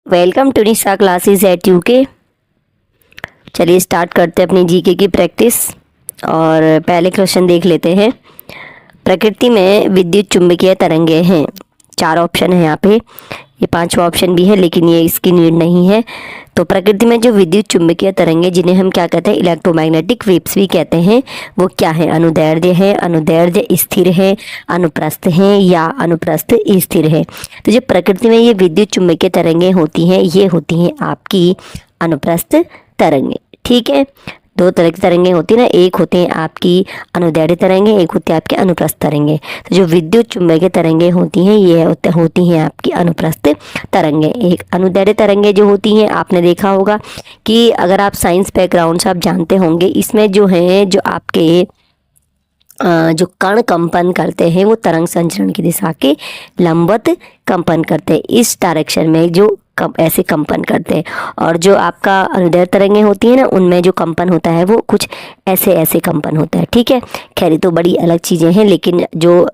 Welcome to Nisha classes at UK. चलिए start करते हैं अपनी जीके की प्रैक्टिस। और पहले क्वेश्चन देख लेते हैं। प्रकृति में विद्युत चुंबकीय तरंगे हैं। 4 ऑप्शन है यहाँ पे, ये 5वां ऑप्शन भी है लेकिन ये इसकी नीड नहीं है। तो प्रकृति में जो विद्युत चुंबकीय तरंगे, जिन्हें हम क्या कहते हैं, इलेक्ट्रोमैग्नेटिक वेव्स भी कहते हैं, वो क्या है? अनुदैर्ध्य है, अनुदैर्ध्य स्थिर है, अनुप्रस्थ है या अनुप्रस्थ स्थिर है। तो जो प्रकृति में ये विद्युत चुंबकीय तरंगे होती हैं, ये होती हैं आपकी अनुप्रस्थ तरंगे। ठीक है, 2 तरह की तरंगे होती है ना, एक होते हैं आपकी अनुदैर्ध्य तरंगे, एक होती है आपके अनुप्रस्थ तरंगे। तो जो विद्युत चुंबकीय तरंगे होती हैं, ये होती हैं आपकी अनुप्रस्थ तरंगे। एक अनुदैर्ध्य तरंगे जो होती हैं, आपने देखा होगा कि अगर आप साइंस बैकग्राउंड से आप जानते होंगे, इसमें जो है जो आपके जो कण कंपन करते हैं वो तरंग संचरण की दिशा के लंबवत कंपन करते हैं, इस डायरेक्शन में जो ऐसे कंपन करते हैं। और जो आपका अनुदैर्ध्य तरंगे होती है ना, उनमें जो कंपन होता है वो कुछ ऐसे ऐसे कंपन होता है। ठीक है, खैर ये तो बड़ी अलग चीज़ें हैं, लेकिन जो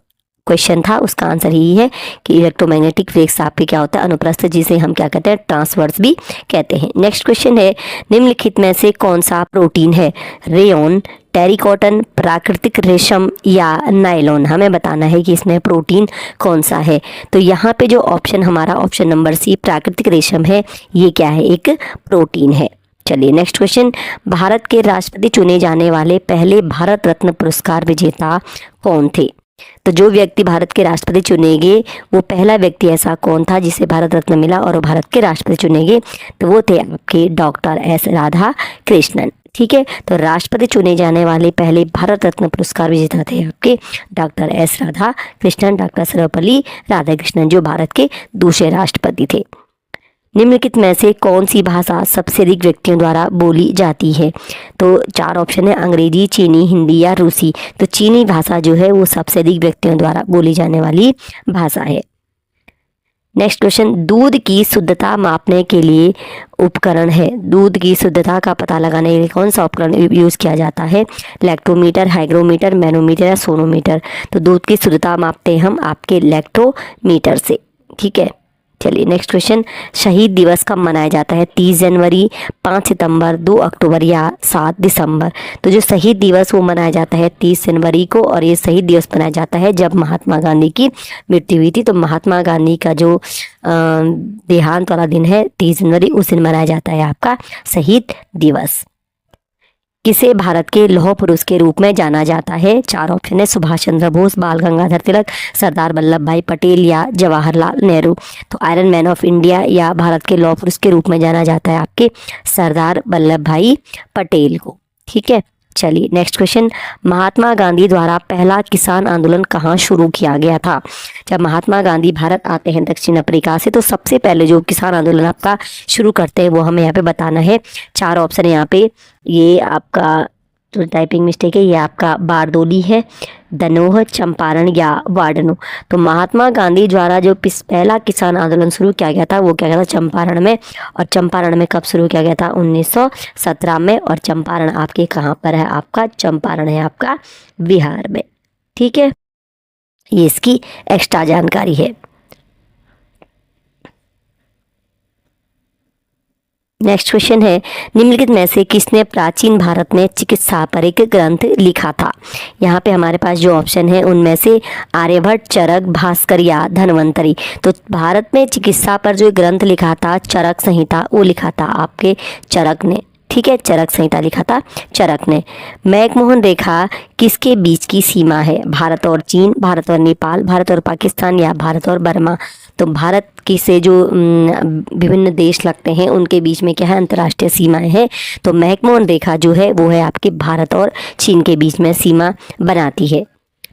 क्वेश्चन था उसका आंसर यही है कि इलेक्ट्रोमैग्नेटिक वेव्स आपके क्या होता है, अनुप्रस्थ, जिसे हम क्या कहते हैं, ट्रांसवर्स भी कहते हैं। नेक्स्ट क्वेश्चन है, निम्नलिखित में से कौन सा प्रोटीन है? रेयॉन, टेरिकॉटन, प्राकृतिक रेशम या नायलॉन? हमें बताना है कि इसमें प्रोटीन कौन सा है। तो यहाँ पे जो ऑप्शन हमारा ऑप्शन नंबर सी प्राकृतिक रेशम है, ये क्या है? एक प्रोटीन है। चलिए नेक्स्ट क्वेश्चन, भारत के राष्ट्रपति चुने जाने वाले पहले भारत रत्न पुरस्कार विजेता कौन थे? तो जो व्यक्ति भारत के राष्ट्रपति चुनेंगे, वो पहला व्यक्ति ऐसा कौन था जिसे भारत रत्न मिला और वो भारत के राष्ट्रपति चुनेंगे? तो वो थे आपके डॉक्टर एस राधा कृष्णन। ठीक है, तो राष्ट्रपति चुने जाने वाले पहले भारत रत्न पुरस्कार विजेता थे आपके doctor S Radha Krishnan, doctor Sarvepalli Radhakrishnan, जो भारत के दूसरे राष्ट्रपति थे। निम्नलिखित में से कौन सी भाषा सबसे अधिक व्यक्तियों द्वारा बोली जाती है? तो 4 ऑप्शन है, अंग्रेजी, चीनी, हिंदी या रूसी। तो चीनी भाषा जो है वो सबसे अधिक व्यक्तियों द्वारा बोली जाने वाली भाषा है। नेक्स्ट क्वेश्चन, दूध की शुद्धता मापने के लिए उपकरण है। दूध की शुद्धता का पता लगाने के लिए कौन सा उपकरण यूज़ किया जाता है? लैक्टोमीटर, हाइग्रोमीटर, मैनोमीटर या सोनोमीटर? तो दूध की शुद्धता मापते हैं हम आपके लैक्टोमीटर से। ठीक है, चलिए नेक्स्ट क्वेश्चन, शहीद दिवस कब मनाया जाता है? 30 जनवरी, 5 सितंबर, 2 अक्टूबर या 7 दिसंबर? तो जो शहीद दिवस वो मनाया जाता है 30 जनवरी को, और ये शहीद दिवस मनाया जाता है जब महात्मा गांधी की मृत्यु हुई थी। तो महात्मा गांधी का जो देहांत वाला दिन है 30 जनवरी, उस दिन मनाया जाता है आपका शहीद दिवस। किसे भारत के लौह पुरुष के रूप में जाना जाता है? 4 ऑप्शन है, सुभाष चंद्र बोस, बाल गंगाधर तिलक, सरदार वल्लभ भाई पटेल या जवाहरलाल नेहरू? तो आयरन मैन ऑफ इंडिया या भारत के लौह पुरुष के रूप में जाना जाता है आपके सरदार वल्लभ भाई पटेल को। ठीक है, चलिए नेक्स्ट क्वेश्चन, महात्मा गांधी द्वारा पहला किसान आंदोलन कहाँ शुरू किया गया था? जब महात्मा गांधी भारत आते हैं दक्षिण अफ्रीका से, तो सबसे पहले जो किसान आंदोलन आपका शुरू करते हैं वो हमें यहाँ पे बताना है। 4 ऑप्शन है यहाँ पे, ये आपका जो टाइपिंग मिस्टेक है, ये आपका बारदोली है, दनोह, चंपारण या वार्डनो? तो महात्मा गांधी द्वारा जो पहला किसान आंदोलन शुरू किया गया था वो क्या गया था? चंपारण में। और चंपारण में कब शुरू किया गया था? 1917 में। और चंपारण आपके कहाँ पर है? आपका चंपारण है आपका बिहार में। ठीक है, ये इसकी एक्स्ट्रा जानकारी है। नेक्स्ट क्वेश्चन है, निम्नलिखित में से किसने प्राचीन भारत में चिकित्सा पर एक ग्रंथ लिखा था? यहाँ पे हमारे पास जो ऑप्शन है उनमें से आर्यभट्ट, चरक, भास्कर या धन्वंतरी? तो भारत में चिकित्सा पर जो ग्रंथ लिखा था, चरक संहिता, वो लिखा था आपके चरक ने। ठीक है, चरक संहिता लिखा था चरक ने। मैकमोहन रेखा किसके बीच की सीमा है? भारत और चीन, भारत और नेपाल, भारत और पाकिस्तान या भारत और बर्मा? तो भारत की से जो विभिन्न देश लगते हैं उनके बीच में क्या है? अंतर्राष्ट्रीय सीमाएं हैं। तो मैकमोहन रेखा जो है वो है आपके भारत और चीन के बीच में सीमा बनाती है।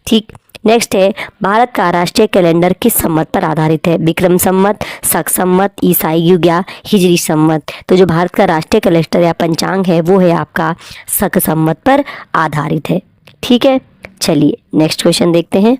ठीक, नेक्स्ट है, भारत का राष्ट्रीय कैलेंडर किस संवत पर आधारित है? विक्रम संवत, शक संवत, ईसाई युग या हिजरी संवत? तो जो भारत का राष्ट्रीय कैलेंडर या पंचांग है वो है आपका शक संवत पर आधारित है। ठीक है, चलिए नेक्स्ट क्वेश्चन देखते हैं।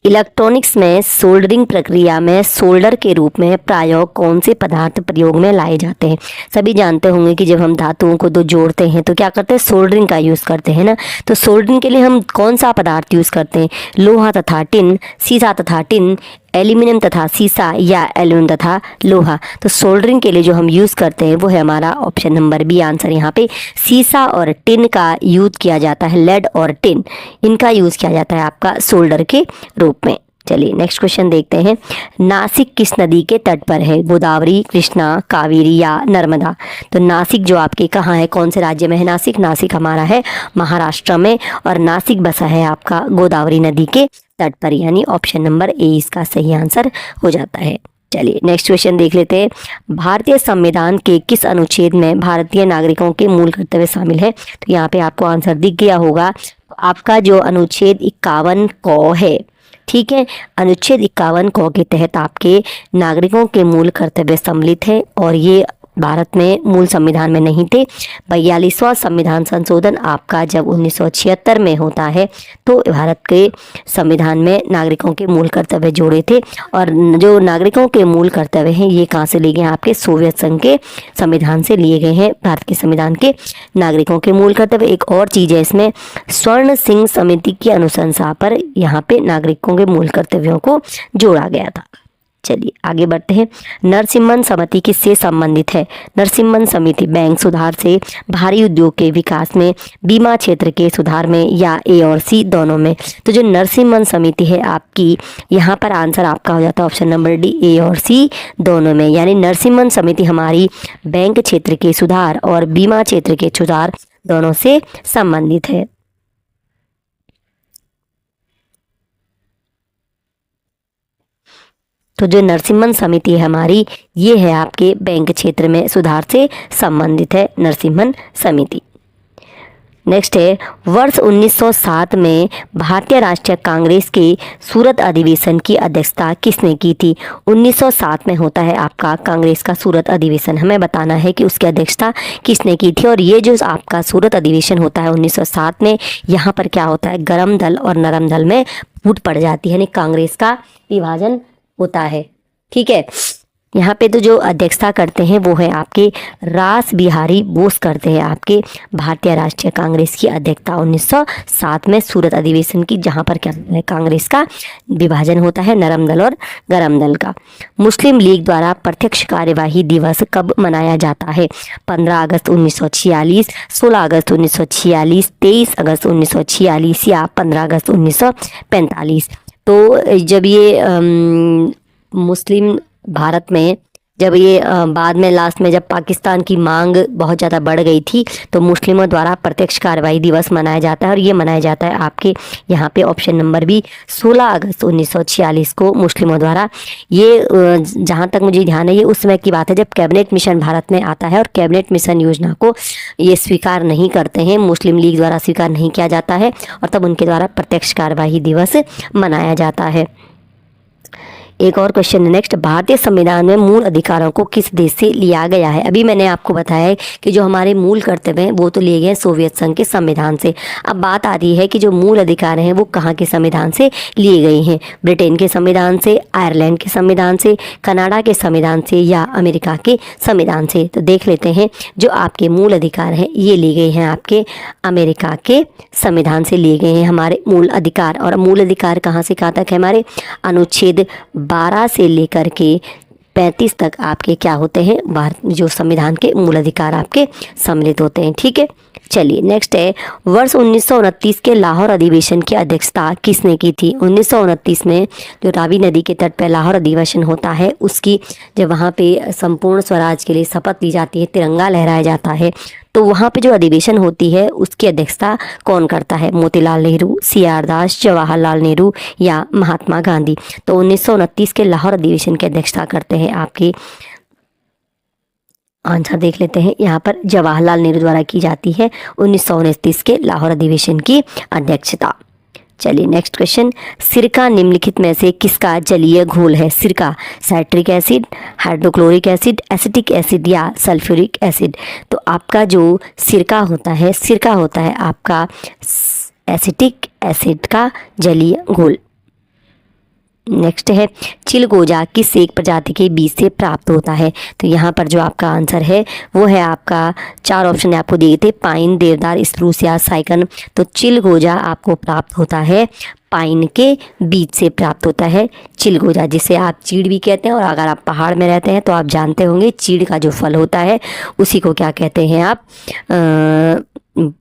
इलेक्ट्रॉनिक्स में सोल्डरिंग प्रक्रिया में सोल्डर के रूप में प्रायः कौन से पदार्थ प्रयोग में लाए जाते हैं? सभी जानते होंगे कि जब हम धातुओं को दो जोड़ते हैं तो क्या करते हैं, सोल्डरिंग का यूज़ करते हैं ना। तो सोल्डरिंग के लिए हम कौन सा पदार्थ यूज़ करते हैं? लोहा तथा टिन, सीसा तथा टिन, एल्यूमिनियम तथा सीसा या एल्यूमिनियम तथा लोहा। तो सोल्डरिंग के लिए जो हम यूज़ करते हैं वो है हमारा ऑप्शन नंबर बी आंसर। यहाँ पे सीसा और टिन का यूज़ किया जाता है, लेड और टिन इनका यूज़ किया जाता है आपका सोल्डर के रूप में। चलिए नेक्स्ट क्वेश्चन देखते हैं। नासिक किस नदी के तट पर है? गोदावरी, कृष्णा, कावेरी या नर्मदा? तो नासिक जो आपके कहाँ है, कौन से राज्य में है नासिक? नासिक हमारा है महाराष्ट्र में, और नासिक बसा है आपका गोदावरी नदी के तट पर, यानी ऑप्शन नंबर ए इसका सही आंसर हो जाता है। चलिए नेक्स्ट क्वेश्चन देख लेते हैं। भारतीय संविधान के किस अनुच्छेद में भारतीय नागरिकों के मूल कर्तव्य शामिल है? तो यहाँ पे आपको आंसर दिख गया होगा। आपका जो अनुच्छेद 51 क है, ठीक है, अनुच्छेद 51 क के तहत आपके नागरिकों के मूल कर्तव्य सम्मिलित है, और ये भारत में मूल संविधान में नहीं थे। 42वां संविधान संशोधन आपका जब 1976 में होता है तो भारत के संविधान में नागरिकों के मूल कर्तव्य जोड़े थे, और जो नागरिकों के मूल कर्तव्य हैं ये कहाँ से लिए गए हैं? आपके सोवियत संघ के संविधान से लिए गए हैं, भारत के संविधान के नागरिकों के मूल कर्तव्य। एक और चीज़ है इसमें, स्वर्ण सिंह समिति की अनुशंसा पर यहाँ पे नागरिकों के मूल कर्तव्यों को जोड़ा गया था। चलिए आगे बढ़ते हैं। नरसिम्हन समिति किससे संबंधित है? नरसिम्हन समिति बैंक सुधार से, भारी उद्योग के विकास में, बीमा क्षेत्र के सुधार में, या ए और सी दोनों में? तो जो नरसिम्हन समिति है आपकी, यहाँ पर आंसर आपका हो जाता है ऑप्शन नंबर डी, ए और सी दोनों में। यानी नरसिम्हन समिति हमारी बैंक क्षेत्र के सुधार और बीमा क्षेत्र के सुधार दोनों से संबंधित है। तो जो नरसिम्हन समिति है हमारी, ये है आपके बैंक क्षेत्र में सुधार से संबंधित है नरसिम्हन समिति। नेक्स्ट है, वर्ष 1907 में भारतीय राष्ट्रीय कांग्रेस के सूरत अधिवेशन की अध्यक्षता किसने की थी? 1907 में होता है आपका कांग्रेस का सूरत अधिवेशन, हमें बताना है कि उसकी अध्यक्षता किसने की थी। और ये जो आपका सूरत अधिवेशन होता है 1907 में, यहाँ पर क्या होता है, गरम दल और नरम दल में फूट पड़ जाती है, यानी कांग्रेस का विभाजन होता है, ठीक है। यहाँ पे तो जो अध्यक्षता करते हैं वो है आपके रास बिहारी बोस करते हैं आपके भारतीय राष्ट्रीय कांग्रेस की अध्यक्षता 1907 में सूरत अधिवेशन की, जहाँ पर क्या है, कांग्रेस का विभाजन होता है नरम दल और गरम दल का। मुस्लिम लीग द्वारा प्रत्यक्ष कार्यवाही दिवस कब मनाया जाता है? 15 अगस्त 1946, 16 अगस्त 1946, 23 अगस्त 1946 या 15 अगस्त 1945? तो जब ये मुस्लिम भारत में जब ये बाद में लास्ट में जब पाकिस्तान की मांग बहुत ज़्यादा बढ़ गई थी तो मुस्लिमों द्वारा प्रत्यक्ष कार्रवाई दिवस मनाया जाता है, और ये मनाया जाता है आपके यहाँ पे ऑप्शन नंबर बी 16 अगस्त 1946 को मुस्लिमों द्वारा। ये जहाँ तक मुझे ध्यान है ये उस समय की बात है जब कैबिनेट मिशन भारत में आता है, और कैबिनेट मिशन योजना को ये स्वीकार नहीं करते हैं, मुस्लिम लीग द्वारा स्वीकार नहीं किया जाता है, और तब उनके द्वारा प्रत्यक्ष कार्यवाही दिवस मनाया जाता है। एक और क्वेश्चन नेक्स्ट, भारतीय संविधान में मूल अधिकारों को किस देश से लिया गया है? अभी मैंने आपको बताया है कि जो हमारे मूल कर्तव्य हैं वो तो लिए गए सोवियत संघ के संविधान से। अब बात आती है कि जो मूल अधिकार हैं वो कहाँ के संविधान से लिए गए हैं? ब्रिटेन के संविधान से, आयरलैंड के संविधान से, कनाडा के संविधान से, या अमेरिका के संविधान से? तो देख लेते हैं, जो आपके मूल अधिकार हैं ये लिए गए हैं आपके अमेरिका के संविधान से लिए गए हैं हमारे मूल अधिकार। और मूल अधिकार कहाँ से कहाँ तक है हमारे? अनुच्छेद 12 से लेकर के 35 तक आपके क्या होते हैं, भारत जो संविधान के मूल अधिकार आपके सम्मिलित होते हैं, ठीक है। चलिए नेक्स्ट है, वर्ष 1929 के लाहौर अधिवेशन की अध्यक्षता किसने की थी? 1929 में जो रावी नदी के तट पर लाहौर अधिवेशन होता है उसकी जब वहाँ पे संपूर्ण स्वराज के लिए शपथ ली जाती है, तिरंगा लहराया जाता है, तो वहाँ पे जो अधिवेशन होती है उसकी अध्यक्षता कौन करता है? मोतीलाल नेहरू, CR दास, जवाहरलाल नेहरू या महात्मा गांधी? तो 1929 के लाहौर अधिवेशन की अध्यक्षता करते हैं आपके, आंसर देख लेते हैं, यहाँ पर जवाहरलाल नेहरू द्वारा की जाती है 1929 के लाहौर अधिवेशन की अध्यक्षता। चलिए नेक्स्ट क्वेश्चन, सिरका निम्नलिखित में से किसका जलीय घोल है? सिरका citric acid, hydrochloric acid, acetic acid या सल्फ्यूरिक एसिड? तो आपका जो सिरका होता है, सिरका होता है आपका एसिटिक एसिड का जलीय घोल। नेक्स्ट है चिलगोजा किस एक प्रजाति के बीज से प्राप्त होता है। तो यहाँ पर जो आपका आंसर है वो है आपका, 4 ऑप्शन आपको दिए थे, पाइन, देवदार, स्प्रूस या साइकन। तो चिलगोजा आपको प्राप्त होता है पाइन के बीज से प्राप्त होता है चिलगोजा, जिसे आप चीड़ भी कहते हैं। और अगर आप पहाड़ में रहते हैं तो आप जानते होंगे चीड़ का जो फल होता है उसी को क्या कहते हैं आप,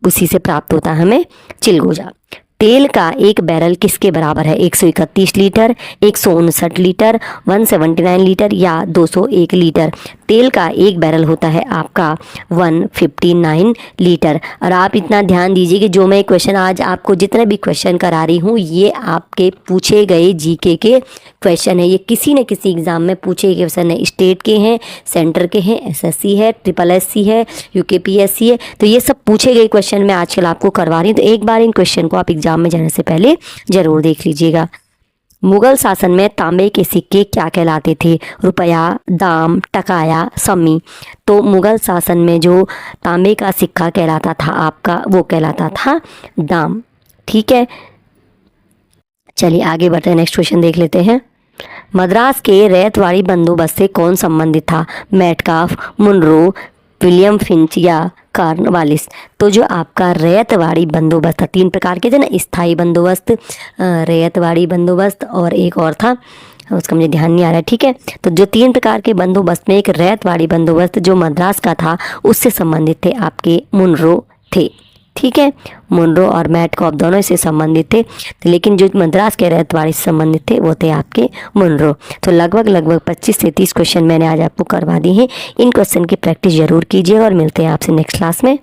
उसी से प्राप्त होता है हमें चिलगोजा। तेल का एक बैरल किसके बराबर है, 131 लीटर, 159 लीटर, 179 लीटर या 201 लीटर। तेल का एक बैरल होता है आपका 159 लीटर। और आप इतना ध्यान दीजिए कि जो मैं क्वेश्चन आज आपको जितने भी क्वेश्चन करा रही हूँ ये आपके पूछे गए जीके के क्वेश्चन है। ये किसी न किसी एग्ज़ाम में पूछे गए क्वेश्चन है, स्टेट के हैं, सेंटर के हैं, एसएससी है, SSC है, यूकेपीएससी है। तो ये सब पूछे गए क्वेश्चन मैं आजकल आपको करवा रही हूँ। तो एक बार इन क्वेश्चन को आप एग्जाम में जाने से पहले ज़रूर देख लीजिएगा। मुगल शासन में तांबे के सिक्के क्या कहलाते थे, रुपया, दाम, टकाया, सम्मी। तो मुगल शासन में जो तांबे का सिक्का कहलाता था आपका वो कहलाता था दाम। ठीक है, चलिए आगे बढ़ते हैं, नेक्स्ट क्वेश्चन देख लेते हैं। मद्रास के रैयतवाड़ी बंदोबस्त से कौन संबंधित था, मेटकाफ, मुनरो, विलियम फिंच या कॉर्नवालिस। तो जो आपका रैयतवाड़ी बंदोबस्त था, 3 प्रकार के थे ना, स्थायी बंदोबस्त, रैयतवाड़ी बंदोबस्त और एक और था उसका मुझे ध्यान नहीं आ रहा है। ठीक है, तो जो 3 प्रकार के बंदोबस्त में एक रैयतवाड़ी बंदोबस्त जो मद्रास का था उससे संबंधित थे आपके मुनरो थे। ठीक है, मुनरो और मेटकाफ दोनों से संबंधित थे, तो लेकिन जो मद्रास के रैयतवाड़ी से संबंधित थे वो थे आपके मुनरो। तो लगभग 25 से 30 क्वेश्चन मैंने आज आपको करवा दी हैं। इन क्वेश्चन की प्रैक्टिस जरूर कीजिए और मिलते हैं आपसे नेक्स्ट क्लास में।